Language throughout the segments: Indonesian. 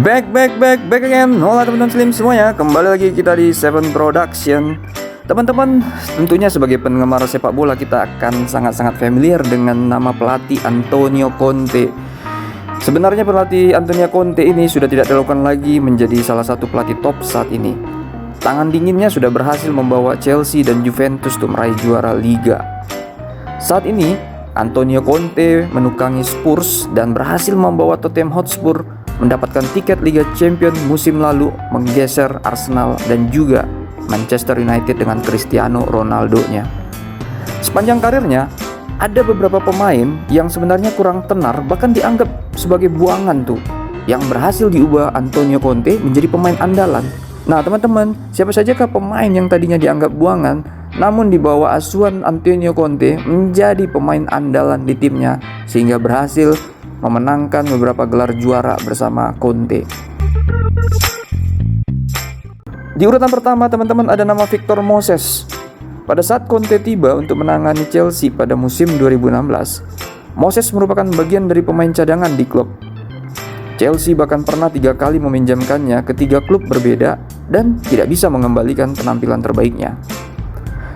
Back again. Hola teman-teman Slim semuanya. Kembali lagi kita di Seven Production. Teman-teman, tentunya sebagai penggemar sepak bola kita akan sangat-sangat familiar dengan nama pelatih Antonio Conte. Sebenarnya pelatih Antonio Conte ini sudah tidak dilakukan lagi menjadi salah satu pelatih top saat ini. Tangan dinginnya sudah berhasil membawa Chelsea dan Juventus untuk meraih juara Liga. Saat ini Antonio Conte menukangi Spurs dan berhasil membawa Tottenham Hotspur mendapatkan tiket Liga Champions musim lalu, menggeser Arsenal dan juga Manchester United dengan Cristiano Ronaldo-nya. Sepanjang karirnya, ada beberapa pemain yang sebenarnya kurang tenar, bahkan dianggap sebagai buangan tuh, yang berhasil diubah Antonio Conte menjadi pemain andalan. Nah teman-teman, siapa sajakah pemain yang tadinya dianggap buangan, namun di bawah asuhan Antonio Conte menjadi pemain andalan di timnya, sehingga berhasil memenangkan beberapa gelar juara bersama Conte. Di urutan pertama teman-teman ada nama Victor Moses. Pada saat Conte tiba untuk menangani Chelsea pada musim 2016, Moses merupakan bagian dari pemain cadangan di klub. Chelsea bahkan pernah 3 kali meminjamkannya ke 3 klub berbeda dan tidak bisa mengembalikan penampilan terbaiknya.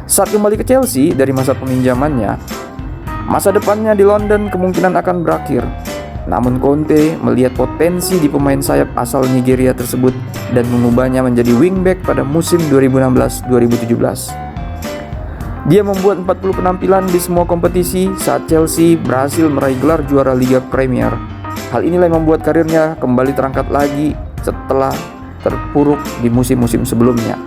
Saat kembali ke Chelsea dari masa peminjamannya, masa depannya di London kemungkinan akan berakhir. Namun Conte melihat potensi di pemain sayap asal Nigeria tersebut dan mengubahnya menjadi wingback pada musim 2016-2017. Dia membuat 40 penampilan di semua kompetisi saat Chelsea berhasil meraih gelar juara Liga Premier. Hal inilah yang membuat karirnya kembali terangkat lagi setelah terpuruk di musim-musim sebelumnya.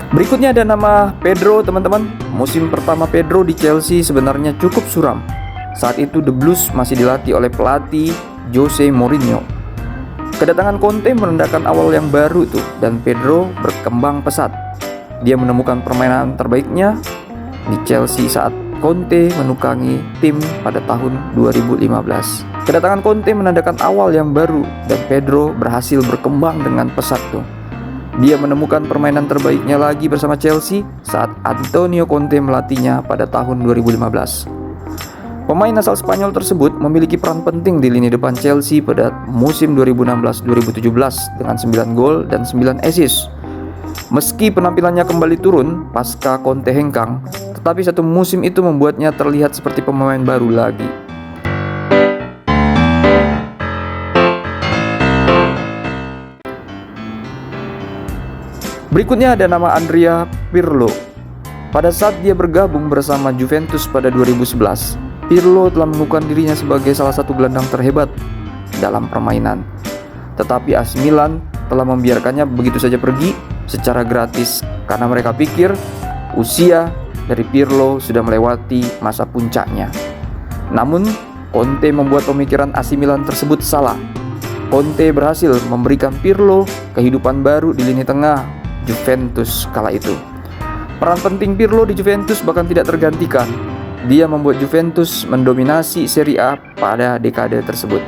Berikutnya ada nama Pedro teman-teman. Musim pertama Pedro di Chelsea sebenarnya cukup suram. Saat itu The Blues masih dilatih oleh pelatih Jose Mourinho. Kedatangan Conte menandakan awal yang baru tuh, dan Pedro berkembang pesat. Dia menemukan permainan terbaiknya di Chelsea saat Conte menukangi tim pada tahun 2015. Kedatangan Conte menandakan awal yang baru dan Pedro berhasil berkembang dengan pesat tuh. Dia menemukan permainan terbaiknya lagi bersama Chelsea saat Antonio Conte melatihnya pada tahun 2015. Pemain asal Spanyol tersebut memiliki peran penting di lini depan Chelsea pada musim 2016-2017 dengan 9 gol dan 9 assist. Meski penampilannya kembali turun pasca Conte hengkang, tetapi satu musim itu membuatnya terlihat seperti pemain baru lagi. Berikutnya ada nama Andrea Pirlo. Pada saat dia bergabung bersama Juventus pada 2011, Pirlo telah menunjukkan dirinya sebagai salah satu gelandang terhebat dalam permainan. Tetapi AC Milan telah membiarkannya begitu saja pergi secara gratis karena mereka pikir usia dari Pirlo sudah melewati masa puncaknya. Namun, Conte membuat pemikiran AC Milan tersebut salah. Conte berhasil memberikan Pirlo kehidupan baru di lini tengah Juventus kala itu. Peran penting Pirlo di Juventus bahkan tidak tergantikan. Dia membuat Juventus mendominasi Serie A pada dekade tersebut.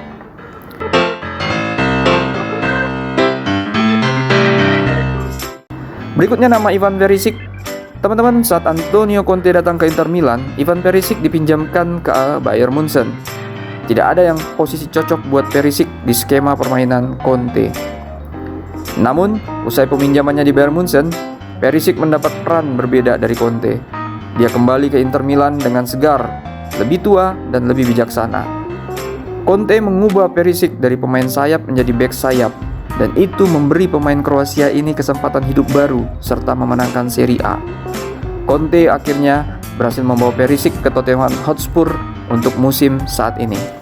Berikutnya nama Ivan Perisic. Teman-teman, saat Antonio Conte datang ke Inter Milan, Ivan Perisic dipinjamkan ke Bayern Munchen. Tidak ada yang posisi cocok buat Perisic di skema permainan Conte. Namun, usai peminjamannya di Bayern Munchen, Perisic mendapat peran berbeda dari Conte. Dia kembali ke Inter Milan dengan segar, lebih tua dan lebih bijaksana. Conte mengubah Perisic dari pemain sayap menjadi bek sayap, dan itu memberi pemain Kroasia ini kesempatan hidup baru serta memenangkan Serie A. Conte akhirnya berhasil membawa Perisic ke Tottenham Hotspur untuk musim saat ini.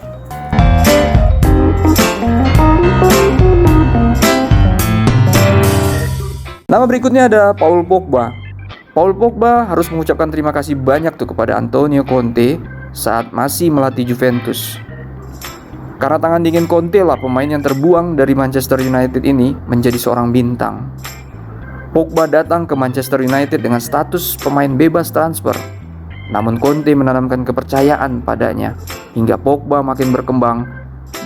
Nama berikutnya ada Paul Pogba. Paul Pogba harus mengucapkan terima kasih banyak tuh kepada Antonio Conte saat masih melatih Juventus. Karena tangan dingin Conte lah pemain yang terbuang dari Manchester United ini menjadi seorang bintang. Pogba datang ke Manchester United dengan status pemain bebas transfer. Namun Conte menanamkan kepercayaan padanya hingga Pogba makin berkembang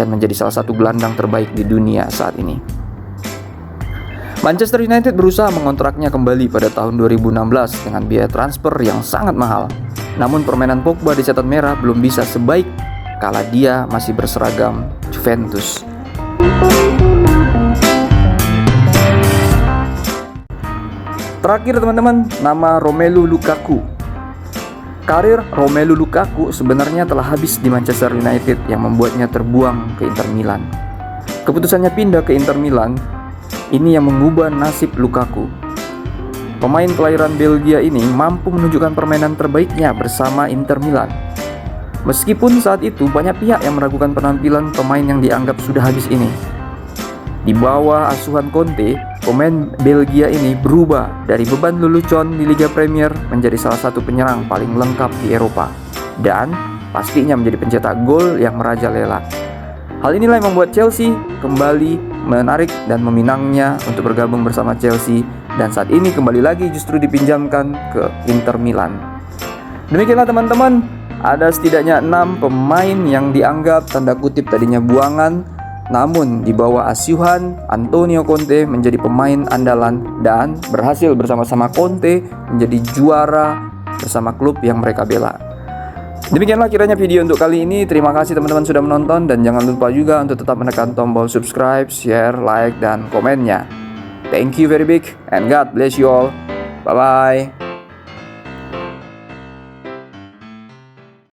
dan menjadi salah satu gelandang terbaik di dunia saat ini. Manchester United berusaha mengontraknya kembali pada tahun 2016 dengan biaya transfer yang sangat mahal. Namun permainan Pogba di catatan merah belum bisa sebaik kala dia masih berseragam Juventus. Terakhir teman-teman, nama Romelu Lukaku. Karir Romelu Lukaku sebenarnya telah habis di Manchester United yang membuatnya terbuang ke Inter Milan. Keputusannya pindah ke Inter Milan ini yang mengubah nasib Lukaku. Pemain kelahiran Belgia ini mampu menunjukkan permainan terbaiknya bersama Inter Milan. Meskipun saat itu banyak pihak yang meragukan penampilan pemain yang dianggap sudah habis ini. Di bawah asuhan Conte, pemain Belgia ini berubah dari beban lelucon di Liga Premier menjadi salah satu penyerang paling lengkap di Eropa. Dan pastinya menjadi pencetak gol yang merajalela. Hal inilah yang membuat Chelsea kembali menarik dan meminangnya untuk bergabung bersama Chelsea, dan saat ini kembali lagi justru dipinjamkan ke Inter Milan. Demikianlah teman-teman, ada setidaknya 6 pemain yang dianggap tanda kutip tadinya buangan, namun di bawah asuhan Antonio Conte menjadi pemain andalan dan berhasil bersama-sama Conte menjadi juara bersama klub yang mereka bela. Demikianlah kiranya video untuk kali ini. Terima kasih teman-teman sudah menonton, dan jangan lupa juga untuk tetap menekan tombol subscribe, share, like, dan komennya. Thank you very big and God bless you all. Bye bye.